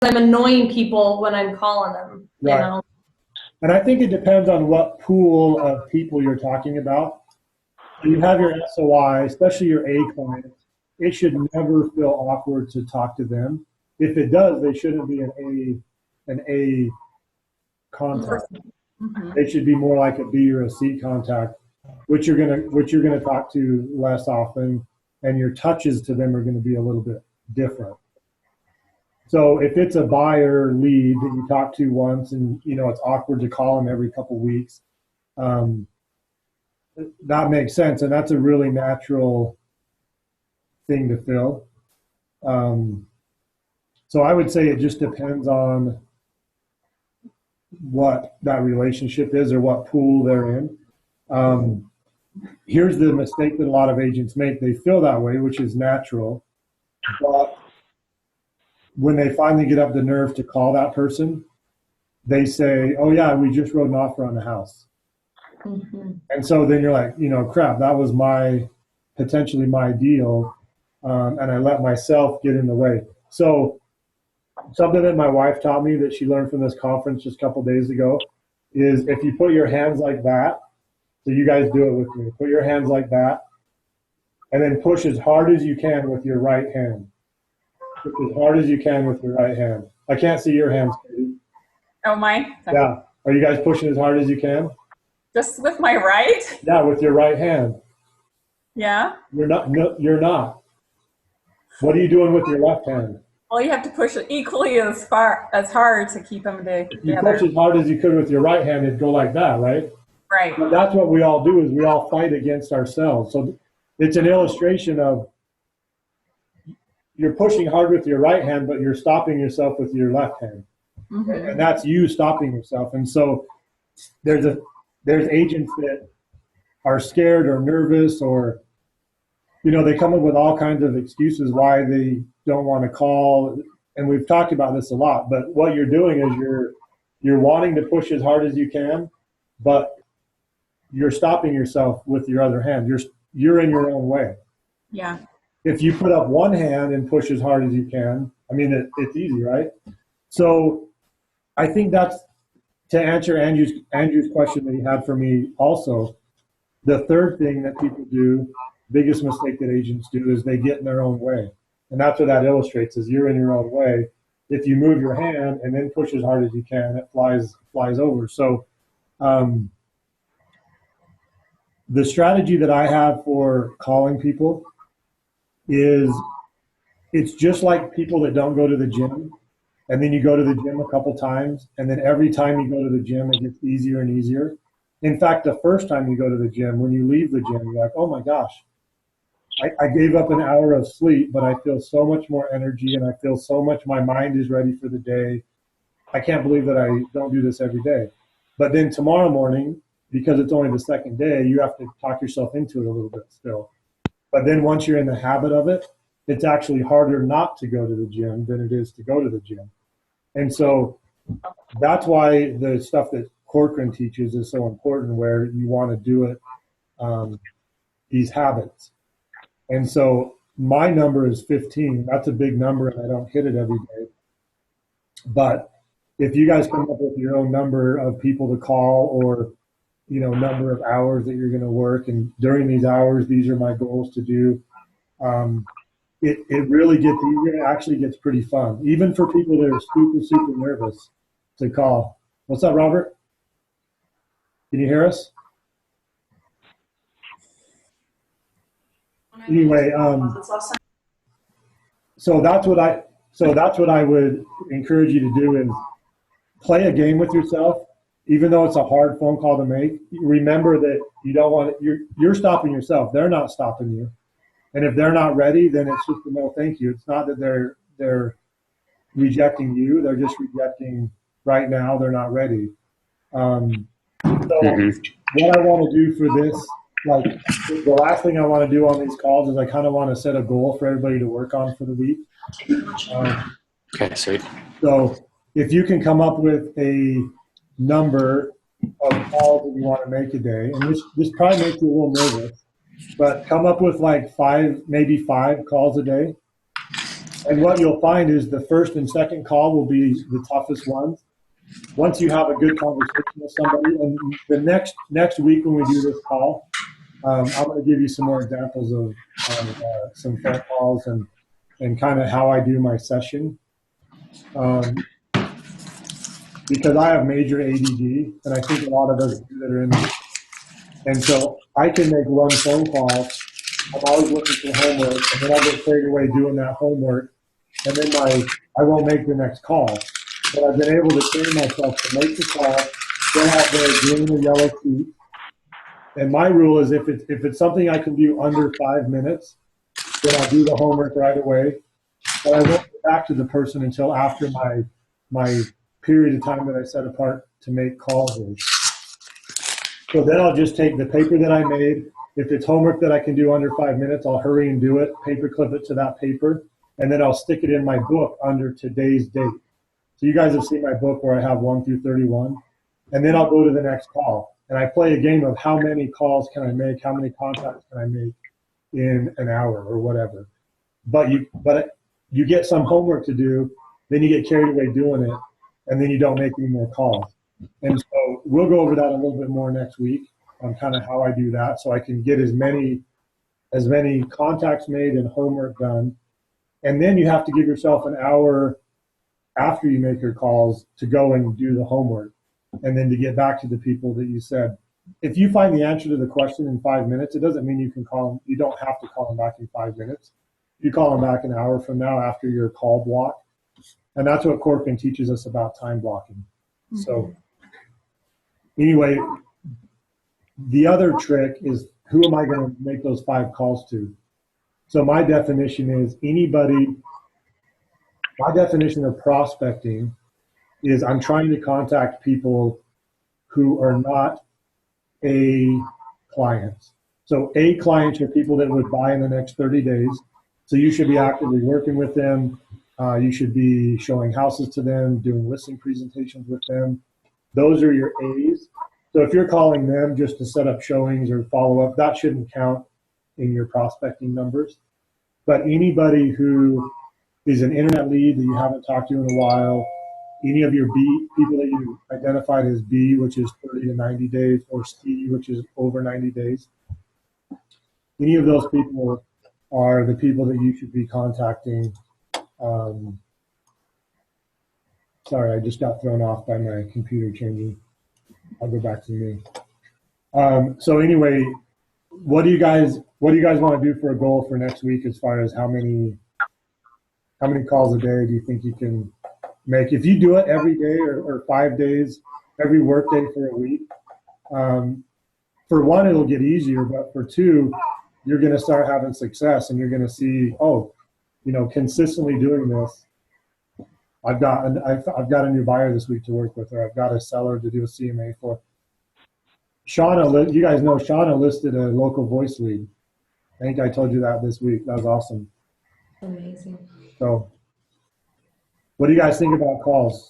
I'm annoying people when I'm calling them, you Right. know? And I think it depends on what pool of people you're talking about. You have your SOI, especially your A clients. It should never feel awkward to talk to them. If it does, they shouldn't be an A contact. Mm-hmm. They should be more like a B or a C contact, which you're gonna talk to less often, and your touches to them are going to be a little bit different. So if it's a buyer lead that you talk to once, and it's awkward to call them every couple weeks, um, that makes sense, and that's a really natural thing to fill. Um, so I would say it just depends on what that relationship is or what pool they're in. Um, Here's the mistake that a lot of agents make. They feel that way, which is natural, but when they finally get up the nerve to call that person, they say, "Oh yeah, we just wrote an offer on the house." Mm-hmm. And so then you're like, crap, that was potentially my deal, and I let myself get in the way. So something that my wife taught me that she learned from this conference just a couple days ago is if you put your hands like that, so you guys do it with me, put your hands like that, and then push as hard as you can with your right hand. Push as hard as you can with your right hand. I can't see your hands, Katie. Oh, mine? Yeah. Are you guys pushing as hard as you can? Just with my right? Yeah, with your right hand. Yeah. You're not. No, you're not. What are you doing with your left hand? Well, you have to push it equally as hard to keep them If you push together. as hard as you could with your right hand, it'd go like that, right? Right. But that's what we all do, is we all fight against ourselves. So it's an illustration of you're pushing hard with your right hand, but you're stopping yourself with your left hand. Mm-hmm. And that's you stopping yourself. And so there's agents that are scared or nervous, or they come up with all kinds of excuses why they don't want to call. And we've talked about this a lot, but what you're doing is you're wanting to push as hard as you can, but you're stopping yourself with your other hand. You're in your own way. Yeah. If you put up one hand and push as hard as you can, I mean, it's easy, right? So I think that's, to answer Andrew's question that he had for me also, the third thing that people do, biggest mistake that agents do, is they get in their own way. And that's what that illustrates, is you're in your own way. If you move your hand and then push as hard as you can, it flies over. So the strategy that I have for calling people is, it's just like people that don't go to the gym, and then you go to the gym a couple times, and then every time you go to the gym, it gets easier and easier. In fact, the first time you go to the gym, when you leave the gym, you're like, oh my gosh, I gave up an hour of sleep, but I feel so much more energy, and I feel so much, my mind is ready for the day. I can't believe that I don't do this every day. But then tomorrow morning, because it's only the second day, you have to talk yourself into it a little bit still. But then once you're in the habit of it, it's actually harder not to go to the gym than it is to go to the gym. And so that's why the stuff that Corcoran teaches is so important, where you want to do it, these habits. And so my number is 15. That's a big number, and I don't hit it every day. But if you guys come up with your own number of people to call, or number of hours that you're going to work, and during these hours, these are my goals to do, it really gets easier. It actually gets pretty fun, even for people that are super, super nervous to call. What's up, Robert? Can you hear us? Anyway, so that's what I would encourage you to do, is play a game with yourself. Even though it's a hard phone call to make, remember that you don't want it, you're stopping yourself. They're not stopping you. And if they're not ready, then it's just a no thank you. It's not that they're rejecting you. They're just rejecting right now. They're not ready. So what I want to do for this, like the last thing I want to do on these calls, is I kind of want to set a goal for everybody to work on for the week. Okay, sweet. So if you can come up with a number of calls that you want to make a day, and this probably makes you a little nervous, but come up with like maybe five calls a day. And what you'll find is the first and second call will be the toughest ones. Once you have a good conversation with somebody, and the next week when we do this call, I'm going to give you some more examples of some phone calls and kind of how I do my session. Because I have major ADD, and I think a lot of us do that are in this. And so I can make one phone call. I'm always looking for homework, and then I'll get carried away doing that homework, and then I won't make the next call. But I've been able to train myself to make the call, then have the green or yellow key. And my rule is if it's something I can do under 5 minutes, then I'll do the homework right away. But I won't get back to the person until after my period of time that I set apart to make calls is. So then I'll just take the paper that I made. If it's homework that I can do under 5 minutes, I'll hurry and do it, paper clip it to that paper, and then I'll stick it in my book under today's date. So you guys have seen my book where I have 1 through 31. And then I'll go to the next call. And I play a game of how many calls can I make, how many contacts can I make in an hour or whatever. But you get some homework to do, then you get carried away doing it, and then you don't make any more calls. And so we'll go over that a little bit more next week on kind of how I do that, so I can get as many contacts made and homework done. And then you have to give yourself an hour after you make your calls to go and do the homework, and then to get back to the people that you said. If you find the answer to the question in 5 minutes, it doesn't mean you can call them. You don't have to call them back in 5 minutes. You call them back an hour from now after your call block. And that's what Corcoran teaches us about time blocking. Mm-hmm. So anyway, the other trick is, who am I going to make those 5 calls to? So my definition is my definition of prospecting is I'm trying to contact people who are not A clients. So A clients are people that would buy in the next 30 days. So you should be actively working with them. You should be showing houses to them, doing listing presentations with them. Those are your A's. So if you're calling them just to set up showings or follow up, that shouldn't count in your prospecting numbers. But anybody who is an internet lead that you haven't talked to in a while, any of your B people that you identified as B, which is 30 to 90 days, or C, which is over 90 days, any of those people are the people that you should be contacting. Sorry, I just got thrown off by my computer changing. I'll go back to me. So anyway, what do you guys want to do for a goal for next week as far as how many calls a day do you think you can make? If you do it every day or 5 days, every work day for a week, for one, it'll get easier, but for two, you're going to start having success and you're going to see, consistently doing this. I've got a new buyer this week to work with, or I've got a seller to do a CMA for. Shauna, you guys know Shauna listed a local voice lead. I think I told you that this week. That was awesome. Amazing. So what do you guys think about calls?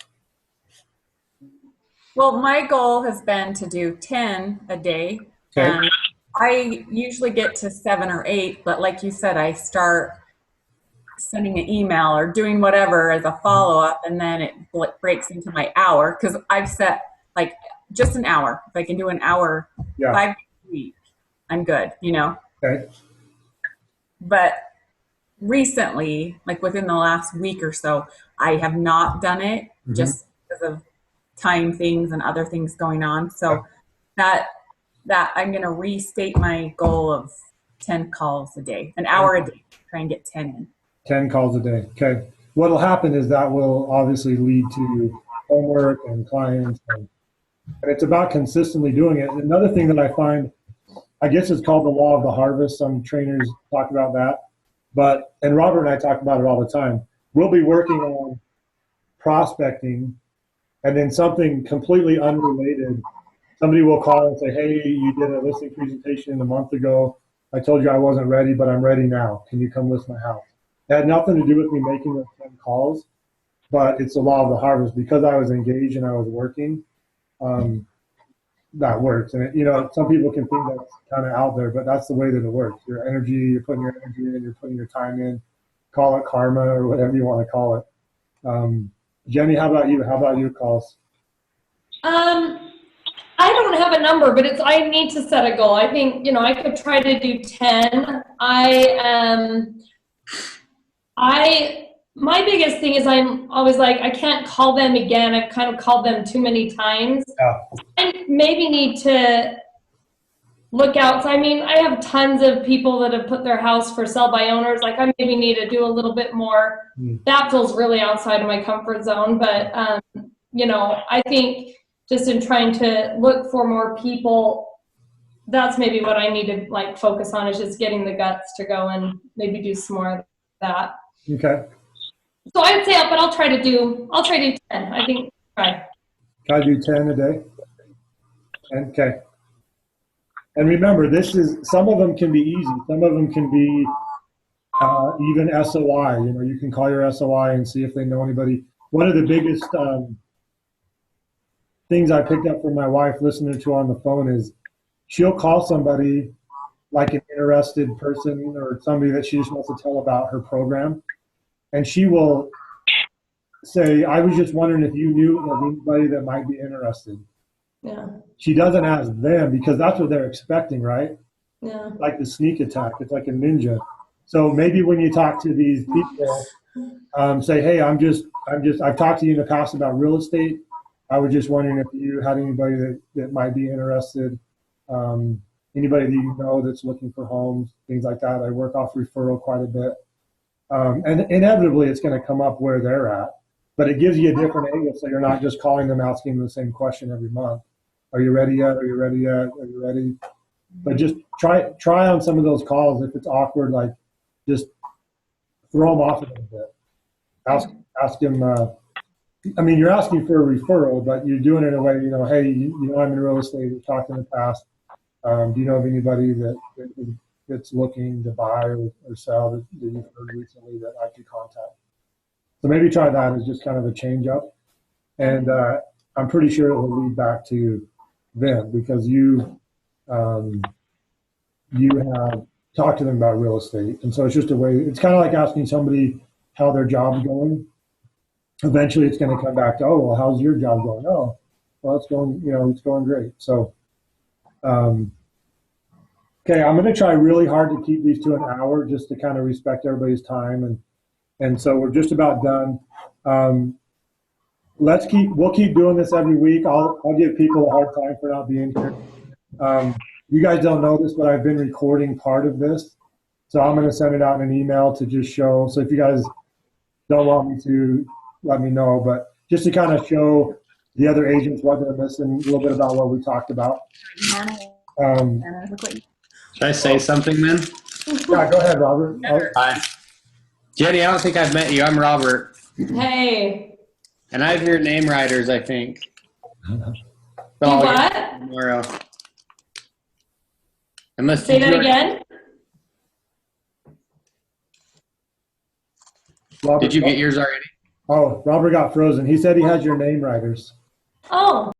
Well, my goal has been to do 10 a day. Okay. And I usually get to 7 or 8, but like you said, I start sending an email or doing whatever as a follow-up, and then it breaks into my hour, because I've set like just an hour. If I can do an hour 5 days a week, I'm good, Okay. But recently, like within the last week or so, I have not done it just because of time things and other things going on. So that I'm going to restate my goal of 10 calls a day, an hour a day, try and get 10 in. 10 calls a day. Okay. What'll happen is that will obviously lead to homework and clients, and it's about consistently doing it. Another thing that I find, I guess it's called the law of the harvest. Some trainers talk about that, and Robert and I talk about it all the time. We'll be working on prospecting, and then something completely unrelated, somebody will call and say, hey, you did a listing presentation a month ago. I told you I wasn't ready, but I'm ready now. Can you come list my house? It had nothing to do with me making those 10 calls, but it's the law of the harvest. Because I was engaged and I was working, that works. And some people can think that's kind of out there, but that's the way that it works. You're putting your energy in, you're putting your time in. call it karma or whatever you want to call it. Jenny, how about you? How about your calls? I don't have a number, but I need to set a goal. I think, I could try to do 10. My biggest thing is I'm always like, I can't call them again. I've kind of called them too many times. Yeah. I maybe need to look out. So, I have tons of people that have put their house for sale by owners. Like, I maybe need to do a little bit more. That feels really outside of my comfort zone. But, I think just in trying to look for more people, that's maybe what I need to focus on, is just getting the guts to go and maybe do some more of that. Okay. So I'd say, but I'll try to do 10. I think, try. Try to do 10 a day. Okay. And remember, some of them can be easy. Some of them can be even SOI. You can call your SOI and see if they know anybody. One of the biggest things I picked up from my wife listening to her on the phone is she'll call somebody, like an interested person or somebody that she just wants to tell about her program. And she will say, I was just wondering if you knew of anybody that might be interested. Yeah. She doesn't ask them because that's what they're expecting, right? Yeah. Like the sneak attack. It's like a ninja. So maybe when you talk to these people, say, hey, I've talked to you in the past about real estate. I was just wondering if you had anybody that might be interested. Anybody that you know that's looking for homes, things like that. I work off referral quite a bit. And inevitably it's going to come up where they're at, but it gives you a different angle. So you're not just calling them, asking them the same question every month. Are you ready yet? Are you ready yet? Are you ready? But just try on some of those calls. If it's awkward, like just throw them off a little bit. Ask them, you're asking for a referral, but you're doing it in a way, hey, I'm in real estate. We've talked in the past. Do you know of anybody that's looking to buy or sell that you've heard recently that I could contact? So maybe try that as just kind of a change up. And I'm pretty sure it will lead back to them because you have talked to them about real estate. And so it's just a way, it's kind of like asking somebody how their job's going. Eventually it's going to come back to, oh, well, how's your job going? Oh, well, it's going great. So, okay, I'm going to try really hard to keep these to an hour just to kind of respect everybody's time. And so we're just about done. We'll keep doing this every week. I'll give people a hard time for not being here. You guys don't know this, but I've been recording part of this. So I'm going to send it out in an email to just show. So if you guys don't want me to, let me know. But just to kind of show the other agents what they're missing, a little bit about what we talked about. Should I say something then? Yeah, go ahead, Robert. Hi. Jenny, I don't think I've met you. I'm Robert. Hey. And I have your name writers, I think. You what? Tomorrow. Unless Say that again? Robert, did you get yours already? Oh, Robert got frozen. He said he has your name writers. Oh.